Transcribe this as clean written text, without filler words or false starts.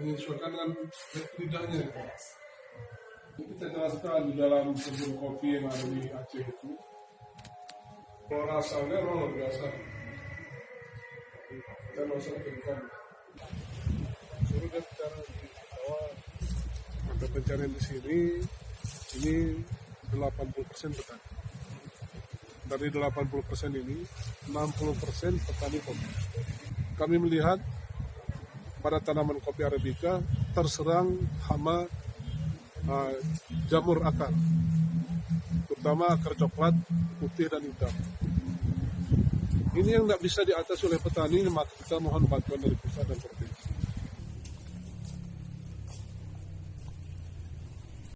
menyesuaikan dengan lidahnya. Kita jelaskan di dalam kebun kopi yang ada di Aceh itu, kalau asalnya luar biasa. Kita langsung berikan. Suruh dia bicara di bawah. Mata pencarian di sini, ini 80% petani. Dari 80% ini, 60% petani kopi. Kami melihat pada tanaman kopi Arabica terserang hama jamur akar, terutama akar coklat, putih, dan hitam. Ini yang tidak bisa diatasi oleh petani, maka kita mohon bantuan dari pusat dan provinsi.